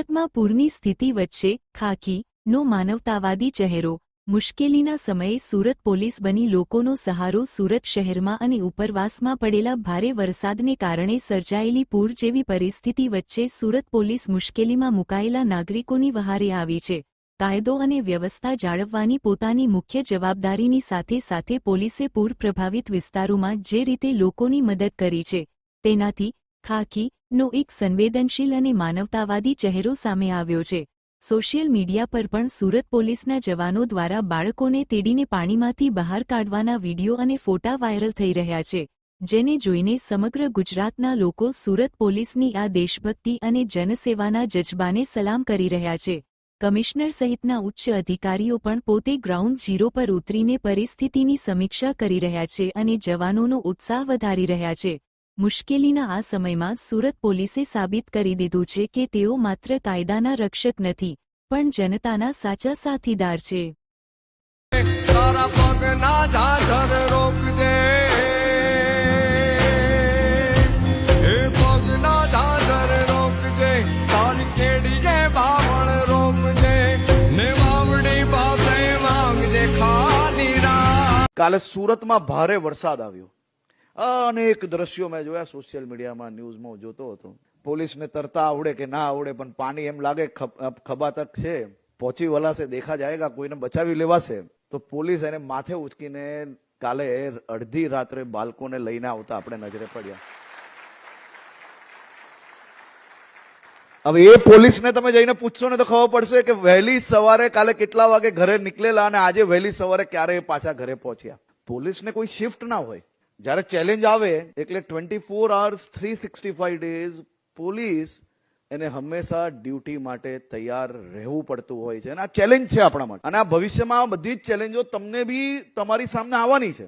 સુરતમાં પૂરની સ્થિતિ વચ્ચે ખાખીનો માનવતાવાદી ચહેરો મુશ્કેલીના સમયે સુરત પોલીસ બની લોકોનો સહારો સુરત શહેરમાં અને ઉપરવાસમાં પડેલા ભારે વરસાદને કારણે સર્જાયેલી પૂર જેવી પરિસ્થિતિ વચ્ચે સુરત પોલીસ મુશ્કેલીમાં મુકાયેલા નાગરિકોની વહારે આવી છે। કાયદો અને વ્યવસ્થા જાળવવાની પોતાની મુખ્ય જવાબદારીની સાથે સાથે પોલીસે પૂર પ્રભાવિત વિસ્તારોમાં જે રીતે લોકોની મદદ કરી છે તેનાથી ખાખીનો એક સંવેદનશીલ અને માનવતાવાદી ચહેરો સામે આવ્યો છે। સોશિયલ મીડિયા પર પણ સુરત પોલીસના જવાનો દ્વારા બાળકોને તેડીને પાણીમાંથી બહાર કાઢવાના વીડિયો અને ફોટા વાયરલ થઈ રહ્યા છે, જેને જોઈને સમગ્ર ગુજરાતના લોકો સુરત પોલીસની આ દેશભક્તિ અને જનસેવાના જજ્બાને સલામ કરી રહ્યા છે। કમિશનર સહિતના ઉચ્ચ અધિકારીઓ પણ પોતે ગ્રાઉન્ડ ઝીરો પર ઉતરીને પરિસ્થિતિની સમીક્ષા કરી રહ્યા છે અને જવાનોનો ઉત્સાહ વધારી રહ્યા છે। મુશ્કેલીના આ સમયમાં સુરત પોલીસે સાબિત કરી દીધું છે કે તેઓ માત્ર કાયદાના રક્ષક નથી પણ જનતાના સાચા સાથીદાર છે। કાલે સુરતમાં ભારે વરસાદ આવ્યો। અનેક દ્રશ્યો મેં જોયા સોશિયલ મીડિયામાં, ન્યૂઝમાં જોતો હતો। પોલીસને તરતા આવડે કે ના આવડે પણ પાણી એમ લાગે ખભા તક છે, પહોંચી વલાશે, દેખા જાયગા, કોઈને બચાવી લેવાશે, તો પોલીસ એને માથે ઉચકીને કાલે અડધી રાત્રે બાળકોને લઈને આવતા આપણે નજરે પડ્યા। હવે એ પોલીસને તમે જઈને પૂછશો ને તો ખબર પડશે કે વહેલી સવારે કાલે કેટલા વાગે ઘરે નીકળેલા અને આજે વહેલી સવારે ક્યારે પાછા ઘરે પહોંચ્યા। પોલીસને કોઈ શિફ્ટ ના હોય, જ્યારે ચેલેન્જ આવે એટલે 24 hours 365 days પોલીસ એને હંમેશા ડ્યુટી માટે તૈયાર રહેવું પડતું હોય છે અને આ ચેલેન્જ છે આપણા માટે અને આ ભવિષ્યમાં બધી જ ચેલેન્જો તમને બી તમારી સામે આવવાની છે।